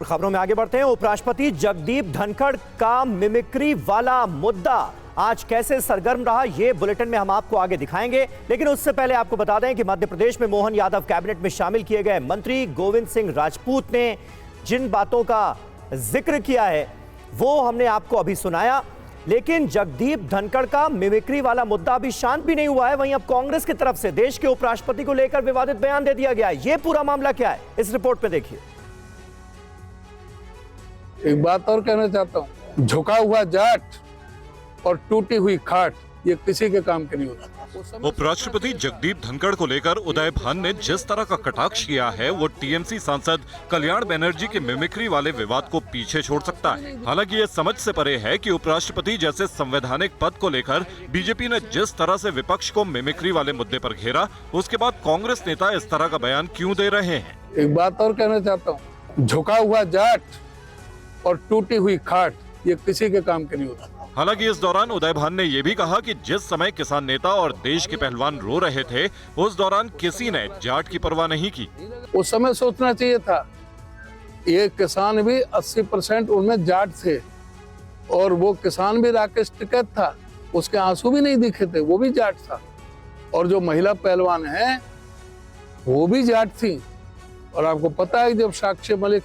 खबरों में आगे बढ़ते हैं। उपराष्ट्रपति जगदीप धनखड़ का मिमिक्री वाला मुद्दा आज कैसे सरगर्म रहा, ये बुलेटिन में हम आपको आगे दिखाएंगे। लेकिन उससे पहले आपको बता दें कि मध्य प्रदेश में मोहन यादव कैबिनेट में शामिल किए गए मंत्री गोविंद सिंह राजपूत ने जिन बातों का जिक्र किया है वो हमने आपको अभी सुनाया। लेकिन जगदीप धनखड़ का मिमिक्री वाला मुद्दा अभी शांत भी नहीं हुआ है। वहीं अब कांग्रेस की तरफ से देश के उपराष्ट्रपति को लेकर विवादित बयान दे दिया गया है। यह पूरा मामला क्या है, इस रिपोर्ट में देखिए। एक बात और कहना चाहता हूँ, झुका हुआ जाट और टूटी हुई खाट ये किसी के काम के नहीं होता। उपराष्ट्रपति जगदीप धनखड़ को लेकर उदय भान ने जिस तरह का कटाक्ष किया है वो टीएमसी सांसद कल्याण बनर्जी के मिमिक्री वाले विवाद को पीछे छोड़ सकता है। हालांकि ये समझ से परे है कि उपराष्ट्रपति जैसे संवैधानिक पद को लेकर बीजेपी ने जिस तरह से विपक्ष को मिमिक्री वाले मुद्दे पर घेरा, उसके बाद कांग्रेस नेता इस तरह का बयान क्यों दे रहे हैं। एक बात और कहना चाहता हूँ, झुका हुआ जाट और टूटी हुई खाट ये किसी के काम के नहीं होता। हालांकि इस दौरान उदय भान ने यह भी कहा कि जिस समय किसान नेता और देश के पहलवान रो रहे थे, उस दौरान किसी ने जाट की परवाह नहीं की। उस समय सोचना चाहिए था, ये किसान भी 80% उनमें जाट थे और वो किसान भी राकेश टिकैत था, उसके आंसू भी नहीं दिखे थे, वो भी जाट था। और जो महिला पहलवान है वो भी जाट थी। और आपको पता है जब साक्षी मलिक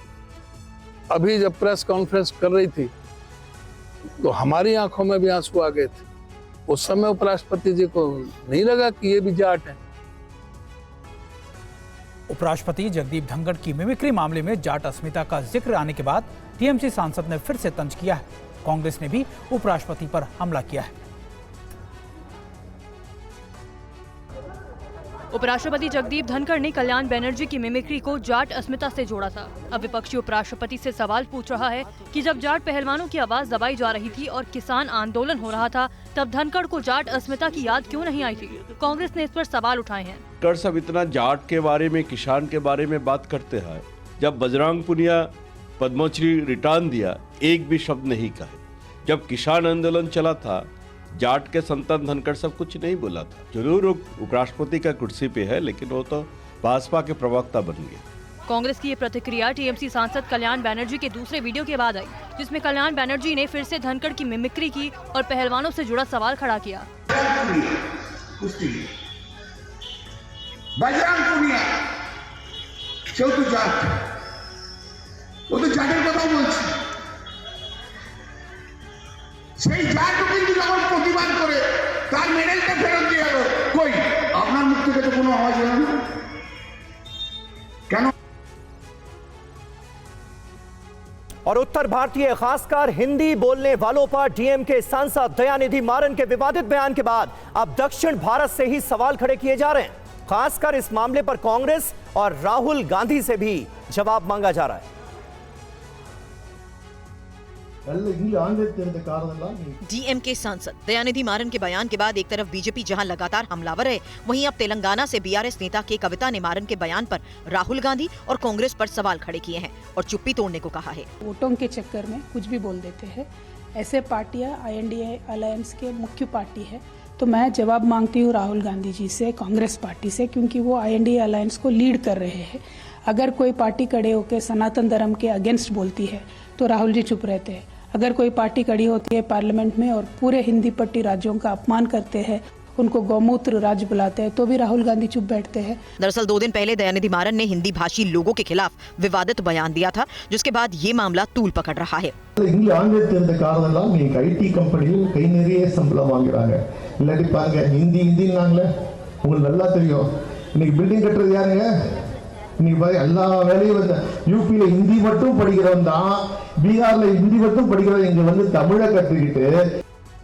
अभी जब प्रेस कॉन्फ्रेंस कर रही थी तो हमारी आंखों में भी आंसू आ गए थे। उस समय उपराष्ट्रपति जी को नहीं लगा कि ये भी जाट है। उपराष्ट्रपति जगदीप धनखड़ की मिमिक्री मामले में जाट अस्मिता का जिक्र आने के बाद टीएमसी सांसद ने फिर से तंज किया है। कांग्रेस ने भी उपराष्ट्रपति पर हमला किया है। उपराष्ट्रपति जगदीप धनखड़ ने कल्याण बनर्जी की मिमिक्री को जाट अस्मिता से जोड़ा था। अब विपक्षी उपराष्ट्रपति से सवाल पूछ रहा है कि जब जाट पहलवानों की आवाज दबाई जा रही थी और किसान आंदोलन हो रहा था, तब धनखड़ को जाट अस्मिता की याद क्यों नहीं आई थी। कांग्रेस ने इस पर सवाल उठाए हैं। कर सब इतना जाट के बारे में, किसान के बारे में बात करते हैं। जब बजरंग पुनिया पद्मश्री रिटर्न दिया, एक भी शब्द नहीं कहे। जब किसान आंदोलन चला था, जाट के संतान धनखड़ सब कुछ नहीं बोला था। जरूर उपराष्ट्रपति का कुर्सी पे है, लेकिन वो तो भाजपा के प्रवक्ता बन गए। कांग्रेस की ये प्रतिक्रिया टीएमसी सांसद कल्याण बनर्जी के दूसरे वीडियो के बाद आई, जिसमें कल्याण बनर्जी ने फिर से धनखड़ की मिमिक्री की और पहलवानों से जुड़ा सवाल खड़ा किया। बजरंग पुनिया কেউ তো জাত, ও তো জাতের কথা বলছে। সেই জাতও কিন্তু যখন প্রতিবাদ করে তার মেডেলটা ফেরত দিয়ে গেল, কই আপনার মুখ থেকে তো কোনো আওয়াজ এলো না কেন? और उत्तर भारतीय खासकर हिंदी बोलने वालों पर डीएमके सांसद दयानिधि मारन के विवादित बयान के बाद अब दक्षिण भारत से ही सवाल खड़े किए जा रहे हैं। खासकर इस मामले पर कांग्रेस और राहुल गांधी से भी जवाब मांगा जा रहा है। डीएमके सांसद दयानिधि मारन के बयान के बाद एक तरफ बीजेपी जहां लगातार हमलावर है, वहीं अब तेलंगाना से बीआरएस नेता के कविता ने मारन के बयान पर राहुल गांधी और कांग्रेस पर सवाल खड़े किए हैं और चुप्पी तोड़ने को कहा है। वोटों के चक्कर में कुछ भी बोल देते हैं, ऐसे पार्टियां INDA अलायंस के मुख्य पार्टी है। तो मैं जवाब मांगती हूँ राहुल गांधी जी से, कांग्रेस पार्टी से, क्योंकि वो INDA अलायंस को लीड कर रहे हैं। अगर कोई पार्टी खड़े होकर सनातन धर्म के अगेंस्ट बोलती है तो राहुल जी चुप रहते हैं। अगर कोई पार्टी खड़ी होती है पार्लियामेंट में और पूरे हिंदी पट्टी राज्यों का अपमान करते हैं, उनको गौमूत्र राज्य बुलाते हैं, तो भी राहुल गांधी चुप बैठते हैं। दरअसल 2 दिन पहले दयानिधि मारन ने हिंदी भाषी लोगों के खिलाफ विवादित बयान दिया था, जिसके बाद ये मामला तूल पकड़ रहा है। IT कंपनी कई நிறைய சம்பளம் வாங்குறாங்க, இல்லாட்டி பாருங்க ஹிந்தினாங்களே உங்களுக்கு நல்லா தெரியும்। இன்னைக்கு பில்டிங் கட்டுறது யாருங்க? இன்னைக்கு பாருங்க எல்லா வேலையும் வந்து யூபில ஹிந்தி மட்டும் படிக்கிறவன் தான், பீகார்ல ஹிந்தி மட்டும் படிக்கிறவன் இங்க வந்து தமிழை கற்றுக்கிட்டு